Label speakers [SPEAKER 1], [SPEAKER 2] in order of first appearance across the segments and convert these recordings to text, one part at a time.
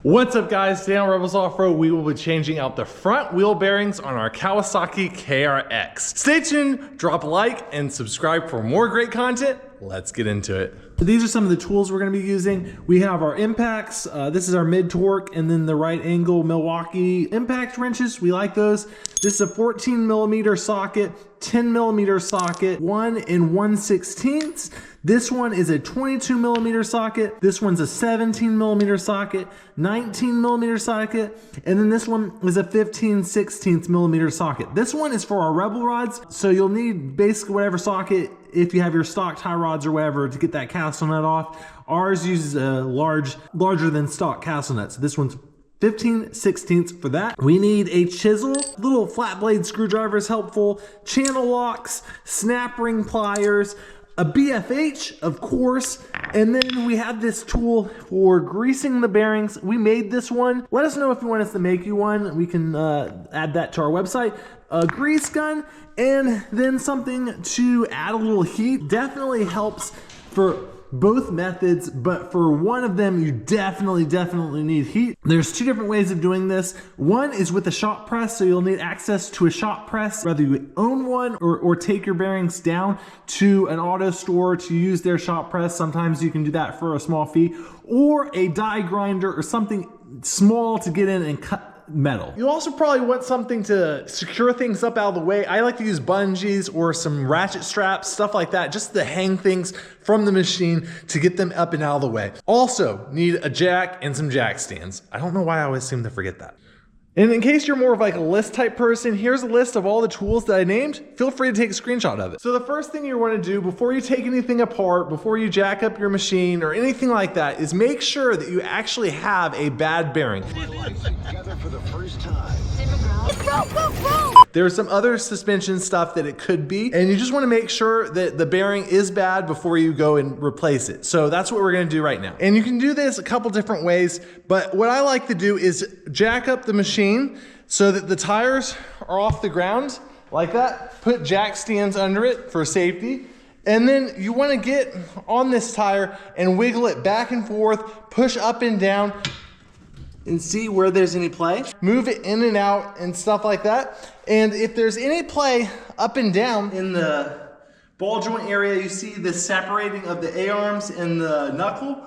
[SPEAKER 1] What's up guys, today on Rebels Off-Road we will be changing out the front wheel bearings on our Kawasaki KRX. Stay tuned, drop a like, and subscribe for more great content. Let's get into it.
[SPEAKER 2] These are some of the tools we're going to be using. We have our impacts. This is our mid-torque, and then the right angle Milwaukee impact wrenches. We like those. This is a 14mm socket, 10mm socket, 1 1/16. This one is a 22mm socket. This one's a 17mm socket, 19mm socket, and then this one is a 15/16mm socket. This one is for our Rebel rods, so you'll need basically whatever socket if you have your stock tie rods or whatever to get that castle nut off. Ours uses a larger than stock castle nut. So this one's 15/16 for that. We need a chisel, little flat blade screwdriver is helpful, channel locks, snap ring pliers, a BFH, of course, and then we have this tool for greasing the bearings. We made this one. Let us know if you want us to make you one. We can add that to our website. A grease gun, and then something to add a little heat. Definitely helps for both methods, but for one of them you definitely need heat. There's two different ways of doing this. One is with a shop press, so you'll need access to a shop press, whether you own one or take your bearings down to an auto store to use their shop press. Sometimes you can do that for a small fee, or a die grinder or something small to get in and cut metal. You also probably want something to secure things up out of the way. I like to use bungees or some ratchet straps, stuff like that, just to hang things from the machine to get them up and out of the way. Also need a jack and some jack stands. I don't know why I always seem to forget that. And in case you're more of like a list type person, here's a list of all the tools that I named. Feel free to take a screenshot of it. So the first thing you want to do before you take anything apart, before you jack up your machine or anything like that, is make sure that you actually have a bad bearing. There's some other suspension stuff that it could be, and you just want to make sure that the bearing is bad before you go and replace it. So that's what we're going to do right now. And you can do this a couple different ways, but what I like to do is jack up the machine so that the tires are off the ground like that. Put jack stands under it for safety. And then you want to get on this tire and wiggle it back and forth, push up and down, and see where there's any play. Move it in and out and stuff like that. And if there's any play up and down in the ball joint area, you see the separating of the A-arms and the knuckle,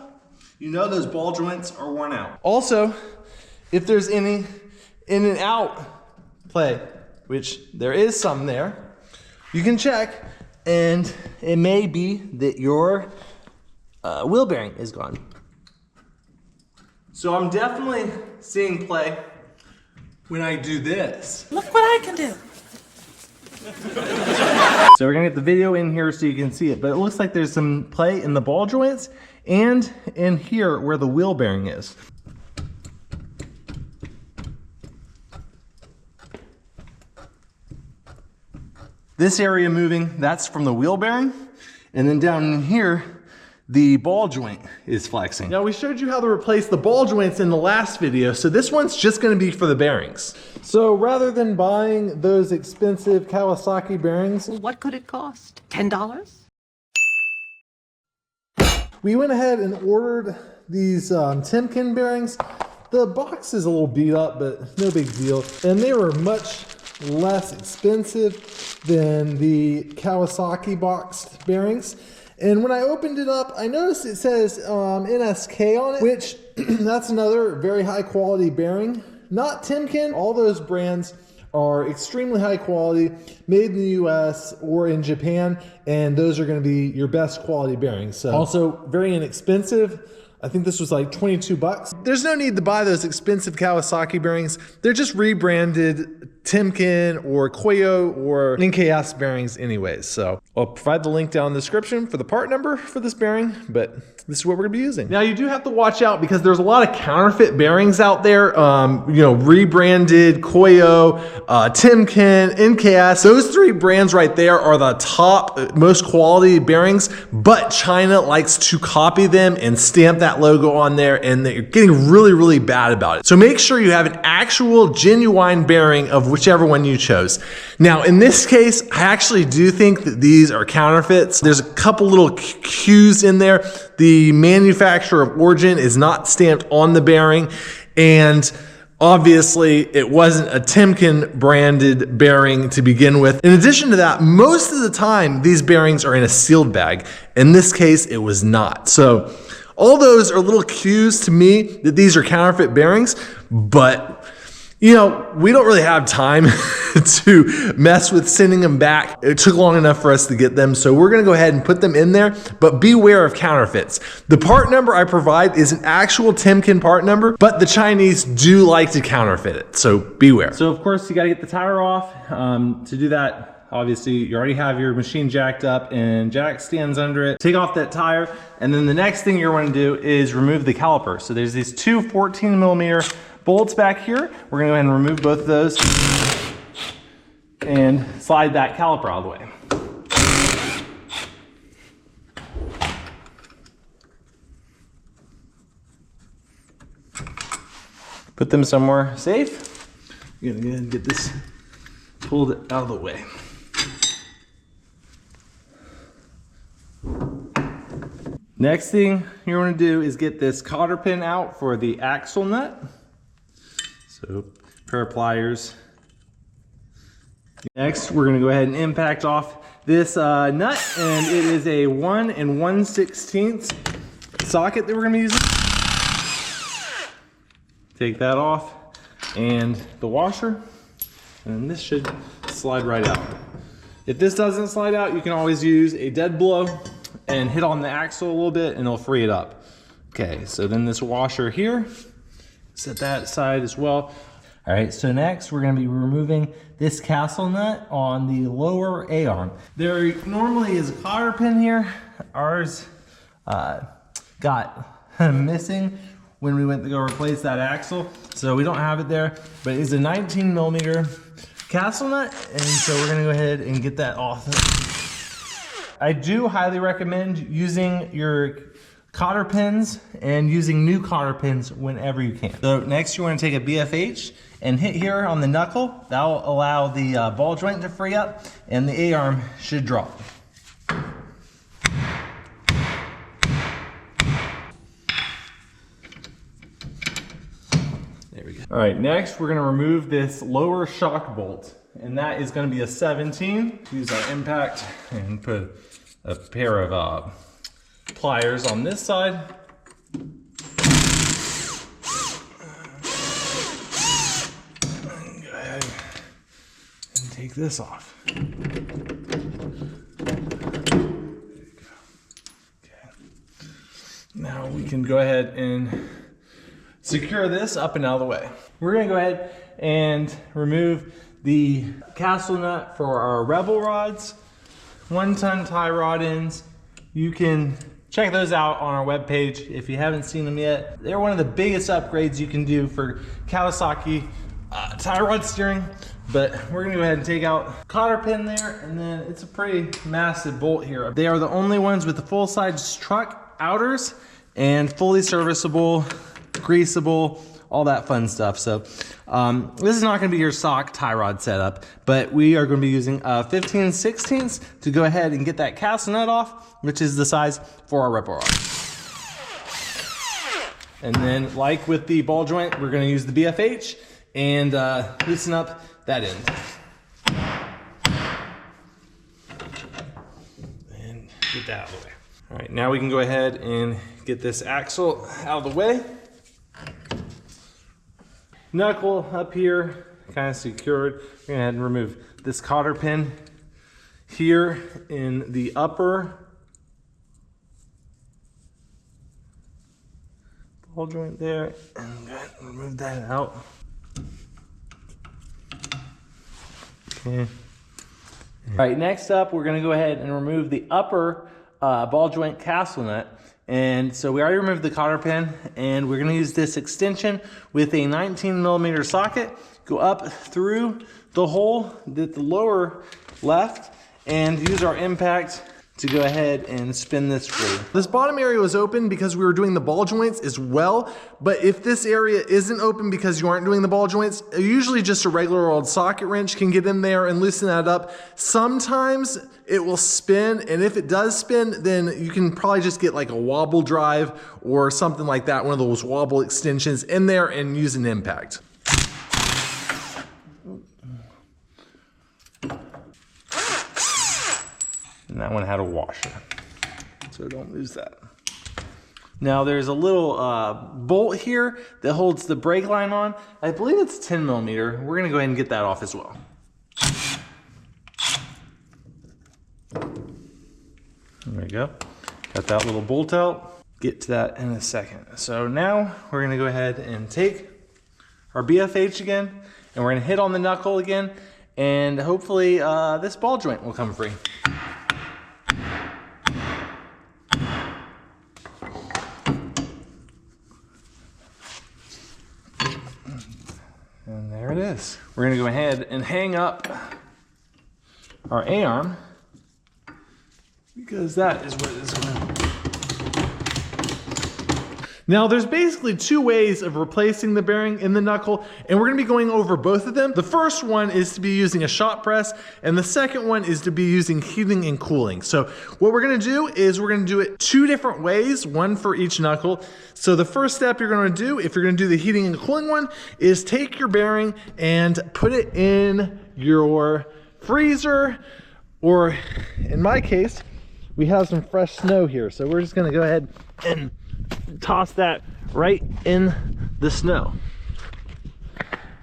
[SPEAKER 2] you know those ball joints are worn out. Also, if there's any in and out play, which there is some there, you can check, and it may be that your wheel bearing is gone. So I'm definitely seeing play when I do this.
[SPEAKER 3] Look what I can do.
[SPEAKER 2] So we're gonna get the video in here so you can see it, but it looks like there's some play in the ball joints and in here where the wheel bearing is. This area moving, that's from the wheel bearing, and then down in here, the ball joint is flexing. Now we showed you how to replace the ball joints in the last video, so this one's just gonna be for the bearings. So rather than buying those expensive Kawasaki bearings,
[SPEAKER 3] What could it cost? $10?
[SPEAKER 2] we went ahead and ordered these timken bearings. The box is a little beat up, but no big deal. And they were much less expensive than the Kawasaki boxed bearings. And when I opened it up, I noticed it says NSK on it, which that's another very high quality bearing. Not Timken. All those brands are extremely high quality, made in the US or in Japan, and those are going to be your best quality bearings. So also very inexpensive. I think this was like 22 bucks. There's no need to buy those expensive Kawasaki bearings. They're just rebranded Timken or Koyo or NKS bearings anyways. So I'll provide the link down in the description for the part number for this bearing, but this is what we're gonna be using. Now you do have to watch out because there's a lot of counterfeit bearings out there. Rebranded Koyo, Timken, NKS. Those three brands right there are the top, most quality bearings, but China likes to copy them and stamp that logo on there, and they're getting really bad about it. So make sure you have an actual genuine bearing of whichever one you chose. Now in this case, I actually do think that these are counterfeits. There's a couple little cues in there. The manufacturer of origin is not stamped on the bearing,
[SPEAKER 1] And obviously, it wasn't a Timken branded bearing to begin with. In addition to that, most of the time, these bearings are in a sealed bag. In this case, it was not. So all those are little cues to me that these are counterfeit bearings, but you know, we don't really have time to mess with sending them back. It took long enough for us to get them, so we're gonna go ahead and put them in there, but beware of counterfeits. The part number I provide is an actual Timken part number, but the Chinese do like to counterfeit it, so beware.
[SPEAKER 2] So of course you gotta get the tire off. To do that, obviously you already have your machine jacked up and jack stands under it. Take off that tire, and then the next thing you're gonna do is remove the caliper. So there's these two 14mm bolts back here. We're gonna go ahead and remove both of those and slide that caliper out of the way. Put them somewhere safe. You're gonna go ahead and get this pulled out of the way. Next thing you're gonna do is get this cotter pin out for the axle nut. So, pair of pliers. Next, we're gonna go ahead and impact off this nut, and it is a 1 1/16 socket that we're gonna be using. Take that off, and the washer, and this should slide right out. If this doesn't slide out, you can always use a dead blow and hit on the axle a little bit, and it'll free it up. Okay, so then this washer here, set that aside as well. All right, so next we're gonna be removing this castle nut on the lower A-arm. There normally is a cotter pin here. Ours got missing when we went to go replace that axle, so we don't have it there, but it's a 19mm castle nut, and so we're gonna go ahead and get that off. I do highly recommend using your cotter pins and using new cotter pins whenever you can. So next you want to take a BFH and hit here on the knuckle. That'll allow the ball joint to free up and the A-arm should drop. There we go. All right, next we're going to remove this lower shock bolt, and that is going to be a 17. Use our impact and put a pair of pliers on this side. Go ahead and take this off. There you go. Okay. Now we can go ahead and secure this up and out of the way. We're gonna go ahead and remove the castle nut for our Rebel rods. 1-ton tie rod ends. You can check those out on our webpage if you haven't seen them yet. They're one of the biggest upgrades you can do for Kawasaki tie rod steering. But we're gonna go ahead and take out cotter pin there, and then it's a pretty massive bolt here. They are the only ones with the full-size truck outers and fully serviceable, greasable, all that fun stuff. So this is not gonna be your stock tie rod setup, but we are gonna be using 15/16 to go ahead and get that castle nut off, which is the size for our Rebel rod. And then like with the ball joint, we're gonna use the BFH and loosen up that end. And get that out of the way. All right, now we can go ahead and get this axle out of the way. Knuckle up here, kind of secured. We're gonna go ahead and remove this cotter pin here in the upper ball joint there, and go ahead and remove that out. Okay. All right, next up, we're gonna go ahead and remove the upper ball joint castle nut. And so we already removed the cotter pin, and we're gonna use this extension with a 19mm socket, go up through the hole at the lower left, and use our impact to go ahead and spin this free.
[SPEAKER 1] This bottom area was open because we were doing the ball joints as well, but if this area isn't open because you aren't doing the ball joints, usually just a regular old socket wrench can get in there and loosen that up. Sometimes it will spin, and if it does spin, then you can probably just get like a wobble drive or something like that, one of those wobble extensions in there, and use an impact.
[SPEAKER 2] And that one had a washer, so don't lose that. Now there's a little bolt here that holds the brake line on. I believe it's 10 millimeter. We're gonna go ahead and get that off as well. There we go. Got that little bolt out. Get to that in a second. So now we're gonna go ahead and take our BFH again, and we're gonna hit on the knuckle again, and hopefully this ball joint will come free. And there it is. We're gonna go ahead and hang up our A-arm, because that is what is going on.
[SPEAKER 1] Now there's basically two ways of replacing the bearing in the knuckle, and we're gonna be going over both of them. The first one is to be using a shot press, and the second one is to be using heating and cooling. So what we're gonna do is we're gonna do it two different ways, one for each knuckle. So the first step you're gonna do, if you're gonna do the heating and cooling one, is take your bearing and put it in your freezer, or in my case, we have some fresh snow here. So we're just gonna go ahead and toss that right in the snow,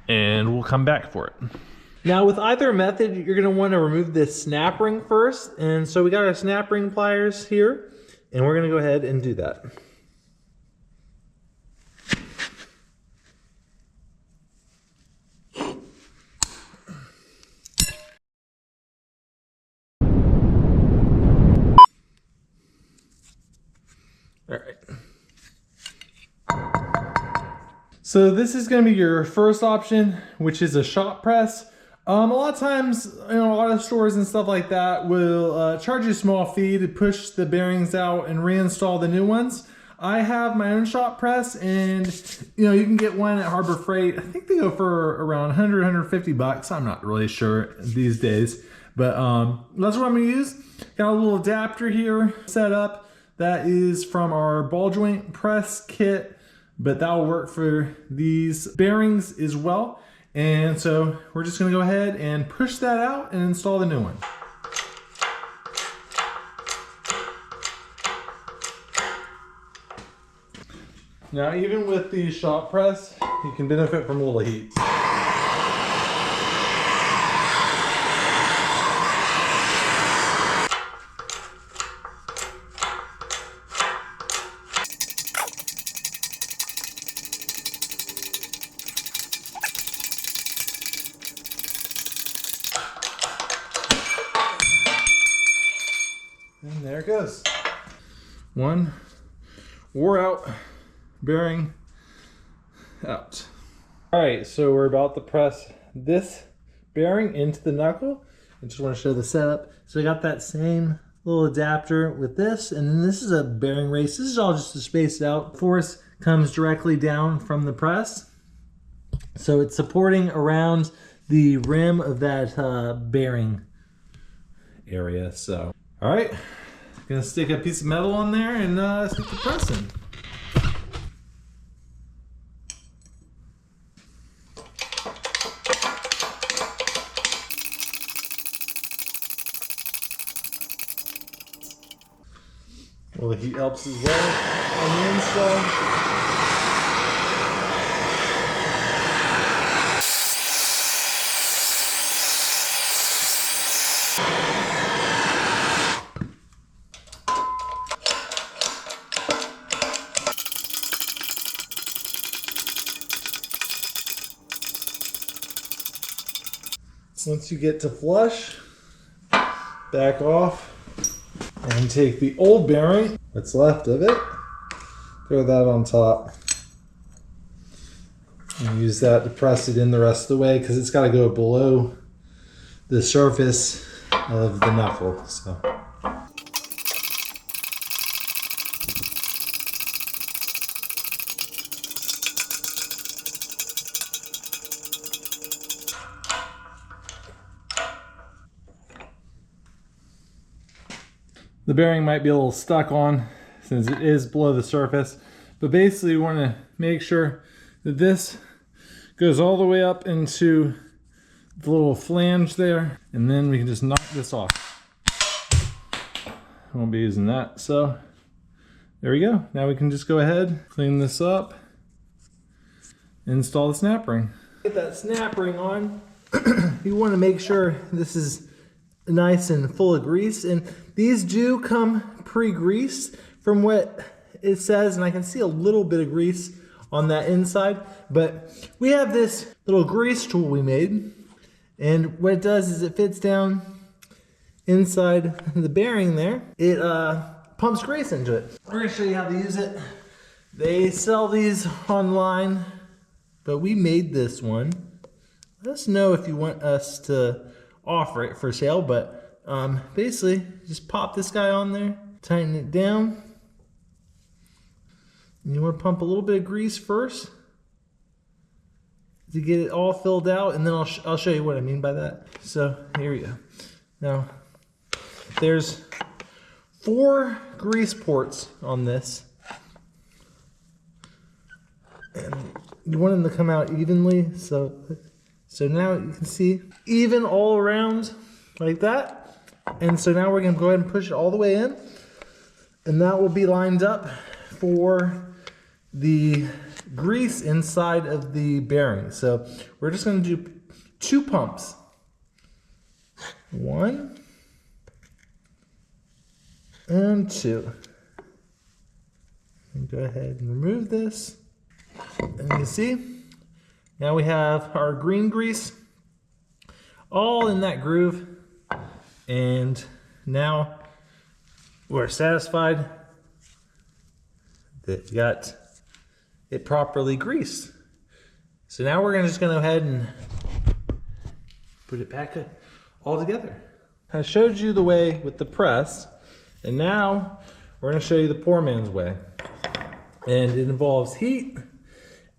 [SPEAKER 1] and we'll come back for it.
[SPEAKER 2] Now with either method, you're gonna wanna remove this snap ring first. And so we got our snap ring pliers here, and we're gonna go ahead and do that. All right. So this is going to be your first option, which is a shot press. A lot of times, you know, auto stores and stuff like that will charge you a small fee to push the bearings out and reinstall the new ones. I have my own shot press, and you know, you can get one at Harbor Freight. I think they go for around 100, 150 bucks. I'm not really sure these days, but that's what I'm going to use. Got a little adapter here set up. That is from our ball joint press kit, but that will work for these bearings as well. And so we're just gonna go ahead and push that out and install the new one. Now, even with the shot press, you can benefit from a little heat. And there it goes. One wore out bearing out. All right, so we're about to press this bearing into the knuckle. I just want to show the setup. So I got that same little adapter with this, and then this is a bearing race. This is all just to space it out. Force comes directly down from the press. So it's supporting around the rim of that bearing area. So, all right, gonna stick a piece of metal on there and stick the press in. Well, the heat helps as well on the install. Once you get to flush, back off and take the old bearing, what's left of it, throw that on top. And use that to press it in the rest of the way, because it's got to go below the surface of the knuckle. So the bearing might be a little stuck on since it is below the surface. But basically we want to make sure that this goes all the way up into the little flange there, and then we can just knock this off. I won't be using that, so there we go. Now we can just go ahead, clean this up, install the snap ring. Get that snap ring on. You want to make sure this is nice and full of grease, and these do come pre-greased from what it says, and I can see a little bit of grease on that inside, but we have this little grease tool we made, and what it does is it fits down inside the bearing there. It pumps grease into it. We're gonna show you how to use it. They sell these online, but we made this one. Let us know if you want us to offer it for sale, but basically just pop this guy on there, tighten it down. And you want to pump a little bit of grease first to get it all filled out, and then I'll show you what I mean by that. So here we go. Now there's 4 grease ports on this, and you want them to come out evenly. So now you can see even all around like that. And so now we're going to go ahead and push it all the way in, and that will be lined up for the grease inside of the bearing. So we're just going to do 2 pumps. 1 and 2. And go ahead and remove this. And you see, now we have our green grease all in that groove, and now we're satisfied that we got it properly greased. So now we're just gonna go ahead and put it back all together. I showed you the way with the press, and now we're gonna show you the poor man's way. And it involves heat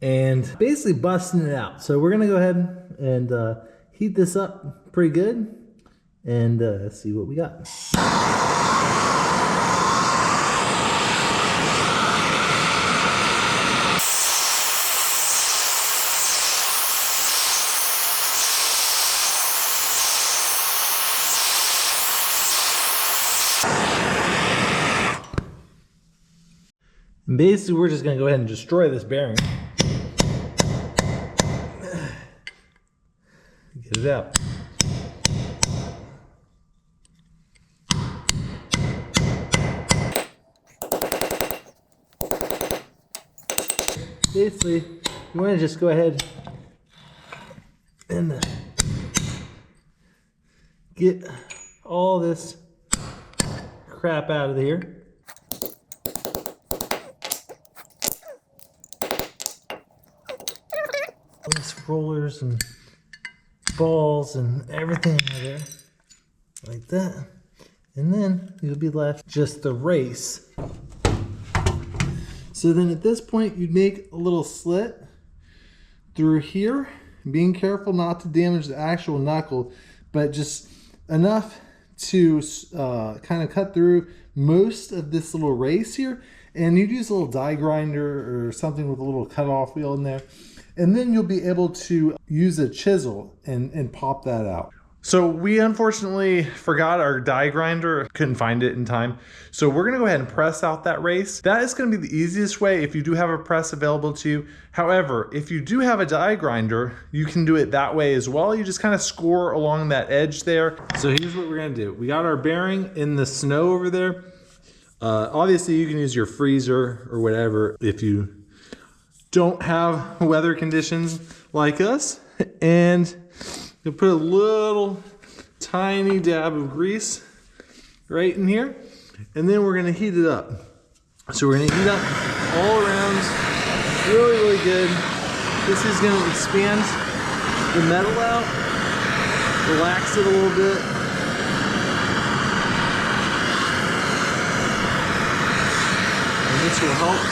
[SPEAKER 2] and basically busting it out. So we're gonna go ahead and heat this up pretty good and see what we got. And basically, we're just going to go ahead and destroy this bearing. Get it out. Basically, you want to just go ahead and get all this crap out of here. These rollers and balls and everything in there, like that. And then you'll be left just the race. So then at this point, you'd make a little slit through here, being careful not to damage the actual knuckle, but just enough to kind of cut through most of this little race here. And you'd use a little die grinder or something with a little cutoff wheel in there. And then you'll be able to use a chisel and pop that out.
[SPEAKER 1] So we unfortunately forgot our die grinder, couldn't find it in time. So we're gonna go ahead and press out that race. That is gonna be the easiest way if you do have a press available to you. However, if you do have a die grinder, you can do it that way as well. You just kind of score along that edge there.
[SPEAKER 2] So here's what we're gonna do. We got our bearing in the snow over there. Obviously you can use your freezer or whatever if you don't have weather conditions like us. And you'll put a little tiny dab of grease right in here, and then we're gonna heat it up. So we're gonna heat up all around really, really good. This is gonna expand the metal out, relax it a little bit. And this will help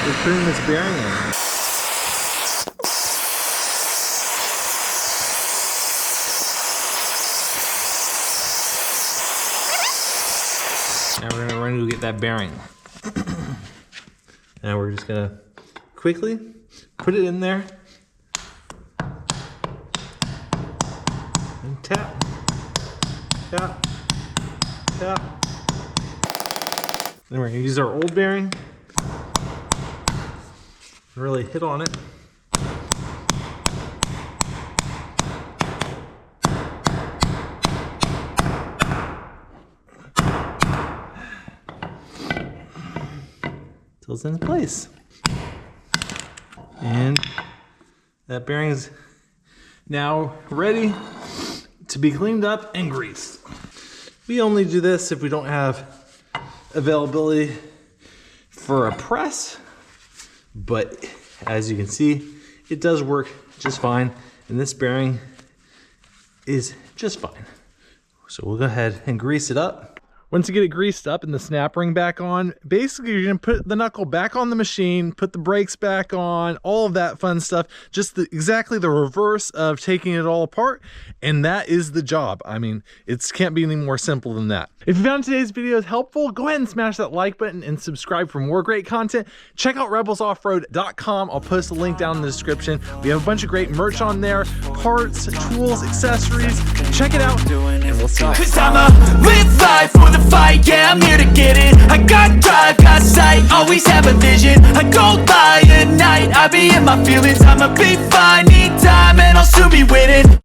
[SPEAKER 2] with putting this bearing in.
[SPEAKER 1] that bearing. Now we're just gonna quickly put it in there and tap, tap, tap. Then we're gonna use our old bearing and really hit on it. Till it's in place. And that bearing is now ready to be cleaned up and greased. We only do this if we don't have availability for a press, but as you can see, it does work just fine, and this bearing is just fine. So we'll go ahead and grease it up. Once you get it greased up and the snap ring back on, basically you're gonna put the knuckle back on the machine, put the brakes back on, all of that fun stuff, just exactly the reverse of taking it all apart, and that is the job. I mean, it can't be any more simple than that. If you found today's video helpful, go ahead and smash that like button and subscribe for more great content. Check out rebelsoffroad.com. I'll post a link down in the description. We have a bunch of great merch on there, parts, tools, accessories. Check it out, and we'll see you.
[SPEAKER 4] Cause I'ma live life for the fight, yeah, I'm here to get it. I got drive, got sight, always have a vision. I go by at night, I be in my feelings. I'ma be fine, need time, and I'll soon be winning.